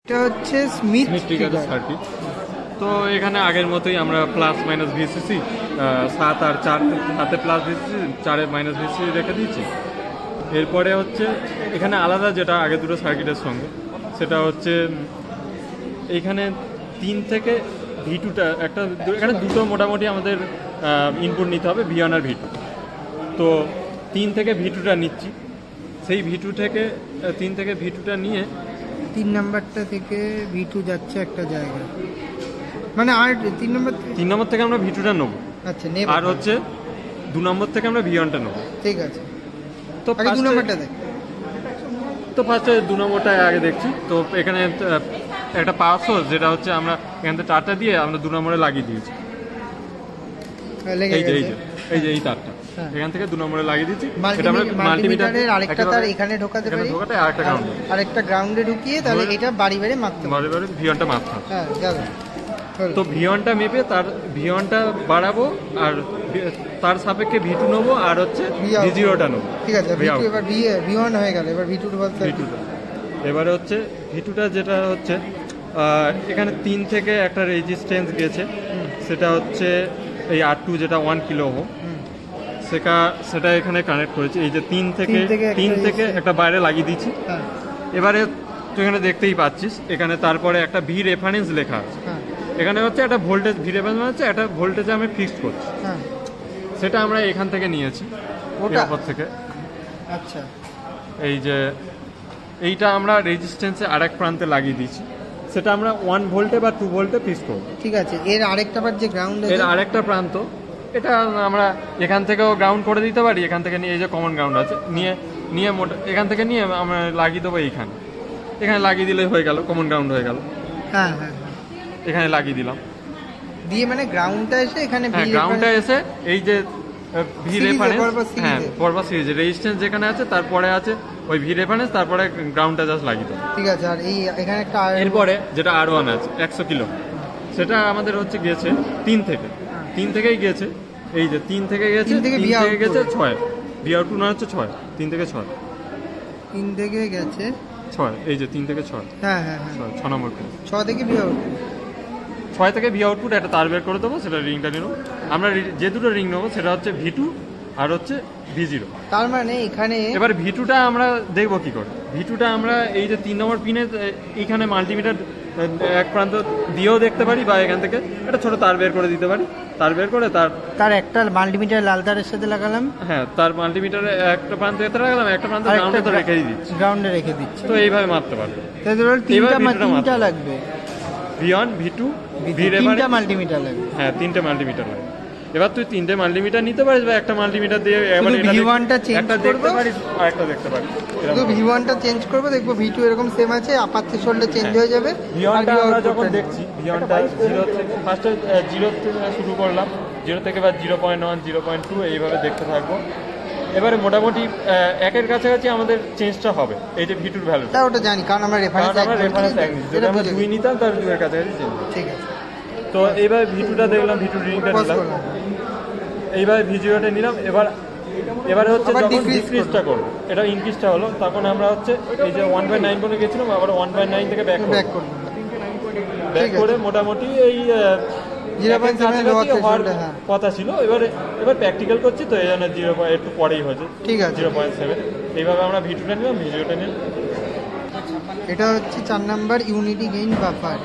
এটা হচ্ছে Smith trigger circuit. তো এখানে আগের মতোই আমরা প্লাস মাইনাস ভিসিসি 7 আর 4 হাতে প্লাস ভিসিসি 4 মাইনাস ভিসিসি রেখে দিয়েছি। এরপরে হচ্ছে এখানে আলাদা যেটা আগে দুটো সার্কিটের সঙ্গে, সেটা হচ্ছে এইখানে 3 থেকে V2টা একটা, এখানে দুটো মোটামুটি আমাদের ইনপুট নিতে হবে, V1 আর V2। তো 3 থেকে V2টা নিচ্ছি, সেই V2 থেকে 3 থেকে V2টা নিয়ে 3 নাম্বারটা থেকে V2 যাচ্ছে একটা জায়গা, মানে আর 3 নম্বর থেকে আমরা V2টা নেবো। আচ্ছা, আর হচ্ছে 2 নম্বর থেকে আমরা V1টা নেবো। ঠিক আছে। তো আগে 2 নম্বরটা দেখ। তো ফার্স্টে 2 নম্বরটা আগে দেখছি। তো এখানে একটা পাওয়ার সোর্স, যেটা হচ্ছে আমরা এখান থেকে তারটা দিয়ে আমরা 2 নম্বরে লাগিয়ে দিয়েছি। এই যে এই তারটা এখান থেকে 2 নম্বরে লাগিয়ে দিয়েছি। এটা আমরা মাল্টিমিটারের আরেকটা তার এখানে ঢোকাতে পারি, আরেকটা গ্রাউন্ডে ঢুকিয়ে তাহলে এটা বাড়ি মারতে হবে, বাড়ি V1টা মারতে হবে। হ্যাঁ, যাবে। তো V1টা মেপে তার V1টা বাড়াবো, আর তার সাপেক্ষে V2 নেবো, আর হচ্ছে V0টা নেবো। ঠিক আছে, এবার V1 হয়ে গেল, এবার V2 বলতে এবারে হচ্ছে V2টা যেটা হচ্ছে এখানে 3 থেকে একটা রেজিস্ট্যান্স গেছে, সেটা হচ্ছে এই R2 যেটা 1 কিলো ওহম, সেটা এখানে কানেক্ট করেছি। এই যে 3 থেকে একটা বাইরে লাগিয়ে দিয়েছি। এবারে তুই এখানে দেখতেই পাচ্ছিস এখানে তারপরে একটা V রেফারেন্স লেখা আছে। এখানে হচ্ছে একটা ভোল্টেজ, V রেফারেন্স হচ্ছে একটা ভোল্টেজে আমি ফিক্সড করছি। সেটা আমরা এখান থেকে নিয়েছি, ওপর থেকে। আচ্ছা, এই যে এইটা আমরা রেজিস্ট্যান্সে আরেক প্রান্তে লাগিয়ে দিয়েছি, সেটা আমরা 1 ভোল্টে বা 2 ভোল্টে ফিক্স করব। ঠিক আছে। এর আরেকটা বার যে গ্রাউন্ড, এর আরেকটা প্রান্ত, এটা আমরা এখান থেকেও গ্রাউন্ড করে দিতে পারি। এখান থেকে নিয়ে এই যে কমন গ্রাউন্ড আছে, নিয়ে এখান থেকে নিয়ে আমরা লাগিয়ে দেবো এইখানে। এখানে লাগিয়ে দিলেই হয়ে গেল, কমন গ্রাউন্ড হয়ে গেল। হ্যাঁ, এখানে লাগিয়ে দিলাম দিয়ে, মানে গ্রাউন্ডটা এসে এখানে, গ্রাউন্ডটা এসে এই যে V রেফারেন্স, হ্যাঁ পরপর সিরিজ রেজিস্ট্যান্স যেখানে আছে তারপরে আছে ওই V রেফারেন্স, তারপরে গ্রাউন্ডটা জাস্ট লাগিয়ে দেবো। ঠিক আছে। আর এই এখানে একটা এরপরে যেটা R1 আছে 100 কিলো, সেটা আমাদের হচ্ছে গেছে 3 থেকেই গেছে। এই যে 3 থেকে গেছে, 3 থেকে গেছে 6, ভি আউটপুট না হচ্ছে 6, 3 থেকে 6, 3 থেকে গেছে 6, এই যে 3 থেকে 6, হ্যাঁ 6 নম্বর, 6 থেকে ভি আউটপুট, 6 থেকে ভি আউটপুট একটা তার বের করে দেবো, সেটা রিংটা নিব। আমরা যে দুটো রিং নেবো সেটা হচ্ছে V2 আর হচ্ছে V0। তার মানে এখানে এবার V2টা আমরা দেখবো কি করে। V2টা আমরা এই যে 3 নম্বর পিনে এইখানে মাল্টিমিটার এক প্রান্ত দিয়েও দেখতে পারি, বা এখান থেকে একটা ছোট তার বের করে দিতে পারি। তার বের করে তার একটা মাল্টিমিটার লাল তারের সাথে লাগালাম, হ্যাঁ তার মাল্টিমিটারে একটা প্রান্তে এতে লাগালাম, একটা প্রান্তে গ্রাউন্ডে তো গ্রাউন্ডে রেখে দিচ্ছি। তো এইভাবে মাপতে পারবে। তিনটা লাগবে, V1 V2 V reference, multimeter লাগবে। হ্যাঁ, 3টে মাল্টিমিটার লাগবে। এবার তুই 3টে মাল্টিমিটার নিতে পারিস, বা একটা মাল্টিমিটার দিয়ে এবার V1টা চেঞ্জ করতে পারিস, আর একটা দেখতে পারিস। শুধু V1টা চেঞ্জ করব, দেখবো V2 এরকম সেম আছে, আপার থ্রেশহোল্ডে চেঞ্জ হয়ে যাবে। V1টা আমরা যখন দেখছি, V1টা 0 থেকে ফার্স্টে 0 থেকে শুরু করলাম, 0 থেকে বা 0.1 0.2 এইভাবে দেখতে থাকবো। এবারে মোটামুটি একের কাছাকাছি আমাদের চেঞ্জটা হবে। এই যে V2 ভ্যালুটা ওটা জানি, কারণ আমরা রেফারেন্স এক নিচ্ছি, যেটা আমরা 2 নিতাম তার 2 এর কাছাকাছি চেঞ্জ। ঠিক আছে। তো এইবার V2টা দেখলাম, V2 রিডিংটা নিলাম, এইবার V0টা নিলাম। এবারে হচ্ছে যখন ডিক্রিজটা করবো, এটা ইনক্রিজটা হলো, তখন আমরা হচ্ছে এই যে 1/9 করে গেছিলাম, আবার 1/9 থেকে ব্যাক করে মোটামুটি এই 0.7 হওয়ার কথা ছিল। এবার প্র্যাকটিক্যাল করছি, তো এই জন্য 0 একটু পরেই হয়েছে। ঠিক আছে, 0.7। এইভাবে আমরা V2টা নিলাম, V0টা নিলাম। এটা হচ্ছে 4 নাম্বার ইউনিটি গেইন বাফার,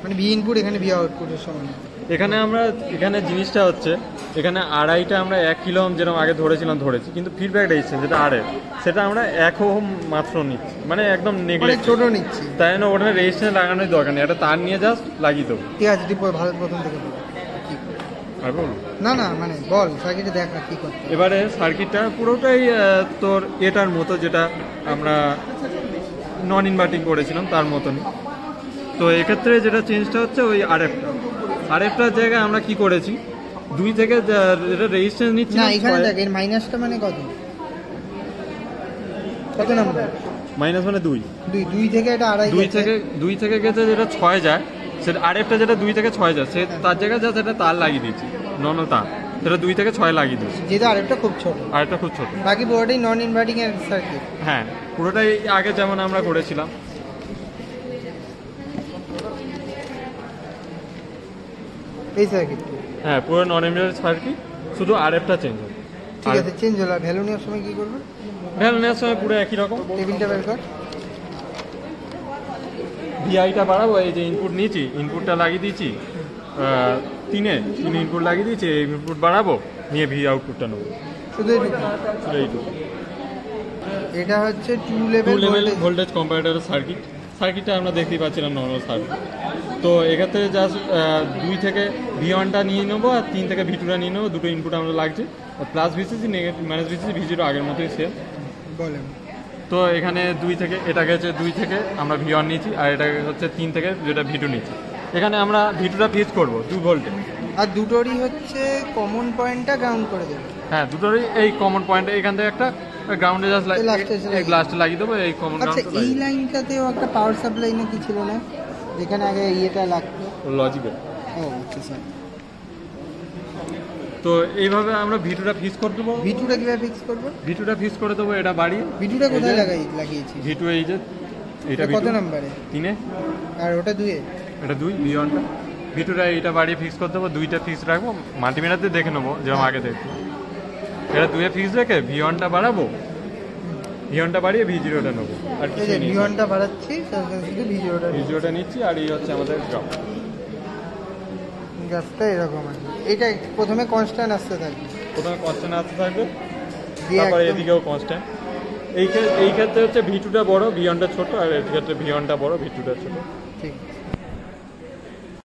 মানে ভি ইনপুট এখানে ভি আউটপুটের সমান। এখানে জিনিসটা হচ্ছে, এখানে আড়াইটা আমরা 1 কিলো ওহম যেরকম আগে ধরেছি, কিন্তু ফিডব্যাক রেজিস্ট্যান্স যেটা সেটা আমরা 1 ওহম মাত্র নিচ্ছি, মানে একদম নেগলেক্ট, ছোট নিচ্ছি। তাই জন্য ওখানে রেজিস্ট্যান্স লাগানোর দরকার নেই, একটা তার নিয়ে জাস্ট লাগিয়ে দেবো। ঠিক আছে, তুই ভালো প্রথম থেকে বল। আর বল না মানে বল, সার্কিটে দেখা কি করতে। এবারে সার্কিটটা পুরোটাই তোর এটার মতো, যেটা আমরা নন ইনভার্টিং করেছিলাম তার মতনই। তো এক্ষেত্রে যেটা চেঞ্জটা হচ্ছে ওই আরএফটার জায়গায় আমরা কি করেছি, 2 থেকে যেটা রেজিস্ট্যান্স নিচ্ছি না, এখানে দেখ এর মাইনাসটা মানে কত নাম্বার, মাইনাস মানে 2 থেকে এটা আড়াই, 2 থেকে গেছে যেটা 6 যায়, সেটা আরএফটা যেটা 2 থেকে 6 যায়, সে তার জায়গায় যা সেটা তার লাগিয়ে দিচ্ছি, নর্মাল তার, সেটা 2 থেকে 6 লাগিয়ে দিচ্ছি, যেটা আরএফটা খুব ছোট, বাকি পুরোটাই নন ইনভার্টিং এর সার্কিট। হ্যাঁ, পুরোটাই আগে যেমন আমরা করেছিলাম। এই সার্কিট হ্যাঁ পুরো নন এমবিএফ সার্কিট, শুধু আরএফটা চেঞ্জ হবে। ঠিক আছে, চেঞ্জ হলো। ভ্যালু নেওয়ার সময় কি করবো? ভ্যালু নেওয়ার সময় পুরো একই রকম। টেবিলটা বের কর। ভিআইটা বাড়াবো, এই যে ইনপুট নিয়েছি, ইনপুটটা লাগিয়ে দিয়েছি তিন ইনপুট লাগিয়ে দিয়েছি, এই ইনপুট বাড়াবো, নিয়ে ভি আউটপুটটা নেবো, শুধু এইটুকু। এটা হচ্ছে two two level level voltage কম্পারেটরের সার্কিটটা আমরা দেখতেই পাচ্ছিলাম নর্মাল সার্কিট। তো এক্ষেত্রে জাস্ট 2 থেকে V1টা নিয়ে নেবো আর 3 থেকে V2টা নিয়ে নেবো, দুটো ইনপুট আমরা লাগছে। Plus VCC, negative minus VCC, V0 আগের মতোই সেম। বলেন। তো এখানে 2 থেকে, এটাকে হচ্ছে 2 থেকে আমরা V1 নিয়েছি, আর এটাকে হচ্ছে 3 থেকে যেটা V2 নিয়েছি। এখানে আমরা V2টা ফিক্স করবো 2 ভোল্টে। আর দুটোরই হচ্ছে কমন পয়েন্টটা গ্রাউন্ড করে দেবো। হ্যাঁ, দুটোরই এই কমন পয়েন্ট, এখান থেকে একটা গ্রাউন্ডে জাস্ট লাস্টে লাগিয়ে দেবো, এই কমন আচ্ছা, গ্রাউন্ড। এই লাইনটাতেও একটা পাওয়ার সাপ্লাই না কি ছিল না, যেখানে আগে ইয়েটা লাগতো? লজিক্যাল। ও আচ্ছা স্যার। তো এইভাবে আমরা V2টা ফিক্স করে দেবো। ভিটুটা কিভাবে ফিক্স করবো? V2টা ফিক্স করে দেবো, এটা বাড়িয়ে। ভিটুটা কোথায় লাগিয়েছি? V2 এই যে এটা কত নাম্বারে? 3-এ। আর ওটা 2-এ? এটা 2 V1টা। V2টা এটা বাড়িয়ে ফিক্স করে দেবো, 2টা ফিক্স রাখবো, মাল্টিমিটারতে দেখে নেবো যেমন আগে দেখবো। এটা 2-এ ফিক্স রেখে V1টা বাড়াবো, V1টা বাড়িয়ে V0টা নেবো। আর এই যে V1টা বাড়াচ্ছি, শুধু V0টা নিচ্ছি, আর এই হচ্ছে আমাদের গ্রাফ। গ্রাফটা এরকম আছে। এটা প্রথমে কনস্ট্যান্ট আসতে থাকবে, প্রথমে কনস্ট্যান্ট আসতে থাকবে, দিয়ে তারপরে একদম- এদিকেও কনস্ট্যান্ট। এই ক্ষেত্রে হচ্ছে V2টা বড়, V1টা ছোট, আর এই ক্ষেত্রে V1টা বড়, V2টা ছোট। ঠিক।